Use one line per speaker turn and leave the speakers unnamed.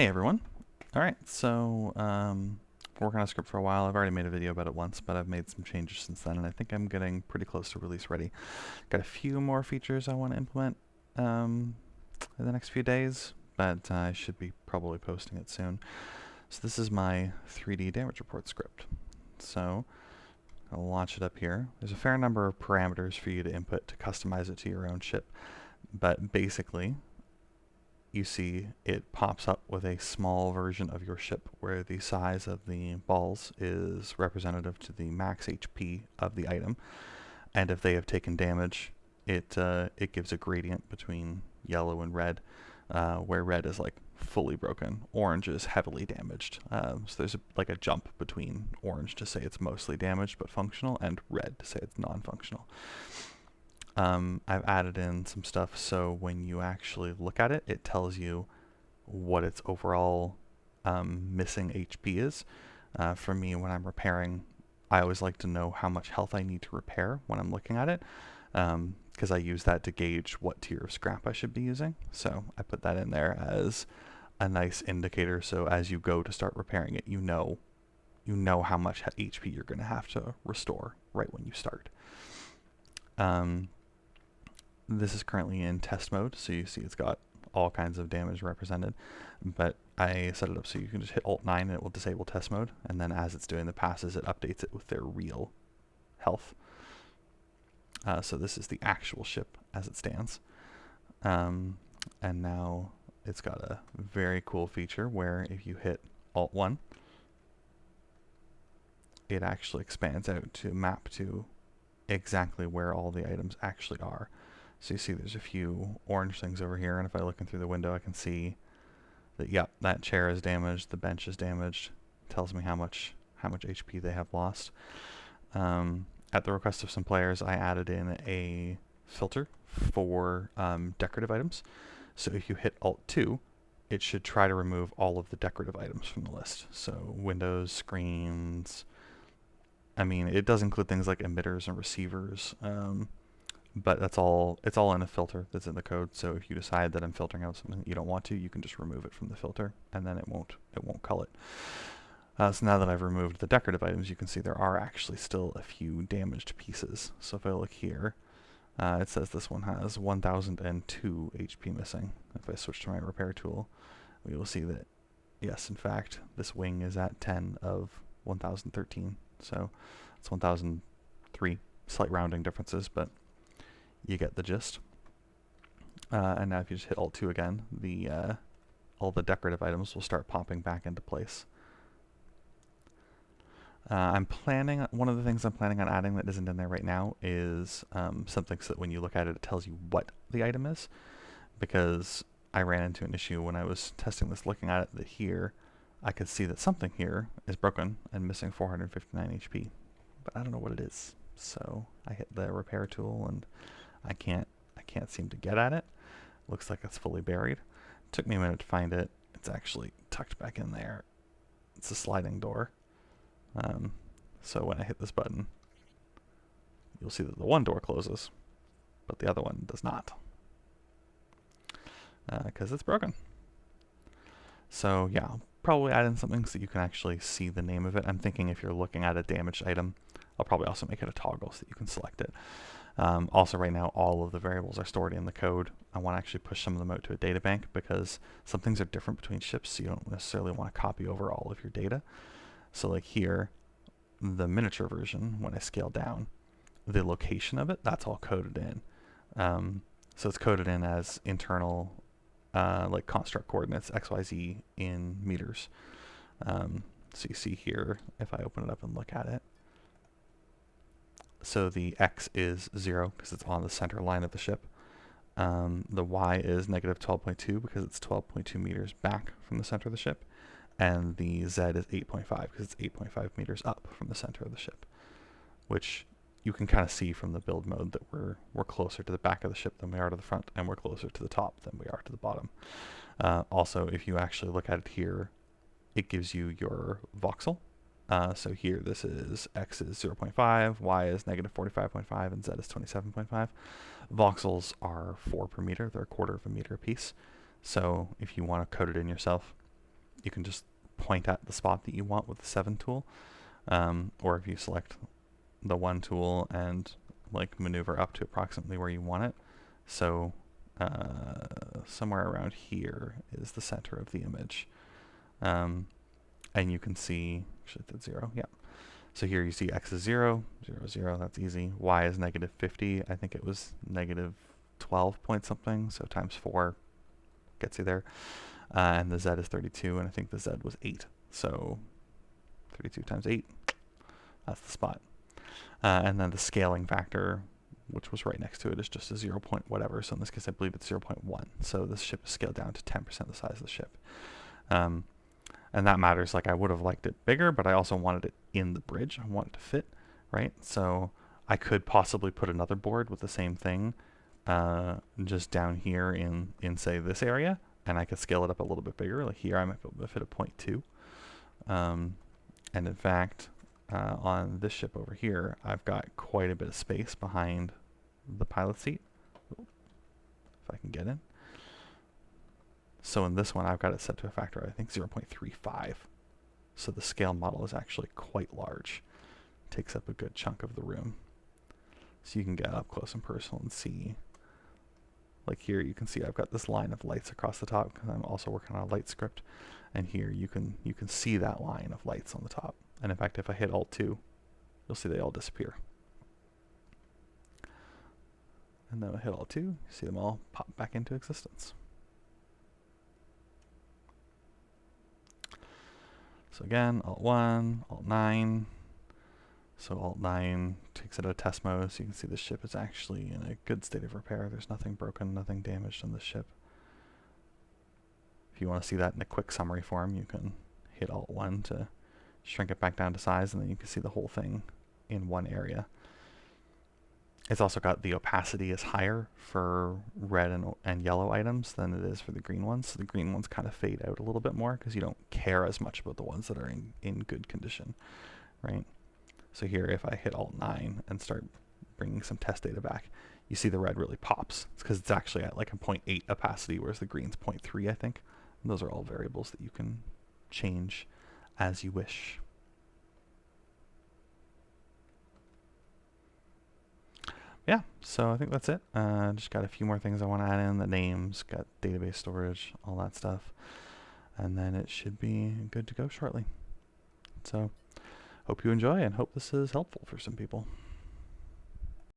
Hey everyone. Alright, so working on a script for a while. I've already made a video about it once, but I've made some changes since then, and I think I'm getting pretty close to release ready. Got a few more features I want to implement in the next few days, but I should be probably posting it soon. So this is my 3D damage report script. So I'll launch it up here. There's a fair number of parameters for you to input to customize it to your own ship, but basically you see it pops up with a small version of your ship where the size of the balls is representative to the max HP of the item, and if they have taken damage, it gives a gradient between yellow and red, where red is like fully broken, orange is heavily damaged. So there's like a jump between orange to say it's mostly damaged but functional, and red to say it's non-functional. I've added in some stuff so when you actually look at it, it tells you what its overall missing HP is. For me, when I'm repairing, I always like to know how much health I need to repair when I'm looking at it, because I use that to gauge what tier of scrap I should be using. So I put that in there as a nice indicator, so as you go to start repairing it, you know how much HP you're going to have to restore right when you start. This is currently in test mode, so you see it's got all kinds of damage represented, but I set it up so you can just hit Alt-9 and it will disable test mode, and then as it's doing the passes, it updates it with their real health. So this is the actual ship as it stands. And now it's got a very cool feature where if you hit Alt-1, it actually expands out to map to exactly where all the items actually are. So you see there's a few orange things over here, and if I look in through the window I can see that, yep, that chair is damaged, the bench is damaged. It tells me how much HP they have lost. At the request of some players, I added in a filter for decorative items. So if you hit Alt-2, it should try to remove all of the decorative items from the list. So windows, screens, I mean, it does include things like emitters and receivers, but it's all in a filter that's in the code. So if you decide that I'm filtering out something that you don't want to, you can just remove it from the filter, and then it won't cull it. So now that I've removed the decorative items, you can see there are actually still a few damaged pieces. So if I look here, it says this one has 1002 HP missing. If I switch to my repair tool, we will see that, yes, in fact, this wing is at 10 of 1013. So it's 1003, slight rounding differences, but you get the gist. And now if you just hit Alt-2 again, all the decorative items will start popping back into place. One of the things I'm planning on adding that isn't in there right now is something so that when you look at it, it tells you what the item is, because I ran into an issue when I was testing this, looking at it, that here I could see that something here is broken and missing 459 HP, but I don't know what it is. So I hit the repair tool and I can't seem to get at it. Looks like it's fully buried. Took me a minute to find it. It's actually tucked back in there. It's a sliding door. So when I hit this button, you'll see that the one door closes, but the other one does not, because it's broken. So yeah, I'll probably add in something so you can actually see the name of it. I'm thinking if you're looking at a damaged item, I'll probably also make it a toggle so that you can select it. Also right now, all of the variables are stored in the code. I want to actually push some of them out to a data bank because some things are different between ships, so you don't necessarily want to copy over all of your data. So like here, the miniature version, when I scale down, the location of it, that's all coded in. So it's coded in as internal like construct coordinates, XYZ in meters. So you see here, if I open it up and look at it, so the X is 0 because it's on the center line of the ship. The Y is negative 12.2 because it's 12.2 meters back from the center of the ship. And the Z is 8.5 because it's 8.5 meters up from the center of the ship, which you can kind of see from the build mode that we're closer to the back of the ship than we are to the front, and we're closer to the top than we are to the bottom. Also, if you actually look at it here, it gives you your voxel. So here, this is X is 0.5, Y is negative 45.5, and Z is 27.5. Voxels are 4 per meter. They're a quarter of a meter apiece. So if you want to code it in yourself, you can just point at the spot that you want with the 7 tool, or if you select the 1 tool and like maneuver up to approximately where you want it. So somewhere around here is the center of the image. And you can see, actually that's 0, yeah. So here you see x is 0, 0, 0, that's easy. Y is negative 50, I think it was negative 12 point something, so times 4 gets you there. And the z is 32, and I think the z was 8. So 32 times 8, that's the spot. And then the scaling factor, which was right next to it, is just a 0 point whatever. So in this case, I believe it's 0.1. So this ship is scaled down to 10% the size of the ship. And that matters. Like, I would have liked it bigger, but I also wanted it in the bridge. I want it to fit, right? So I could possibly put another board with the same thing just down here in say, this area, and I could scale it up a little bit bigger. Like here, I might be able to fit a 0.2. And in fact, on this ship over here, I've got quite a bit of space behind the pilot seat. If I can get in. So in this one, I've got it set to a factor of, I think, 0.35. So the scale model is actually quite large. It takes up a good chunk of the room. So you can get up close and personal and see. Like here, you can see I've got this line of lights across the top because I'm also working on a light script. And here you can see that line of lights on the top. And in fact, if I hit Alt-2, you'll see they all disappear. And then I hit Alt-2, you see them all pop back into existence. So again, Alt-1, Alt-9. So Alt-9 takes it out of test mode, so you can see the ship is actually in a good state of repair. There's nothing broken, nothing damaged on the ship. If you want to see that in a quick summary form, you can hit Alt-1 to shrink it back down to size, and then you can see the whole thing in one area. It's also got the opacity is higher for red and yellow items than it is for the green ones. So the green ones kind of fade out a little bit more because you don't care as much about the ones that are in good condition, right? So here, if I hit Alt-9 and start bringing some test data back, you see the red really pops. It's because it's actually at like a 0.8 opacity, whereas the green's 0.3, I think. And those are all variables that you can change as you wish. Yeah, so I think that's it. Just got a few more things I want to add in. The names, got database storage, all that stuff. And then it should be good to go shortly. So hope you enjoy and hope this is helpful for some people.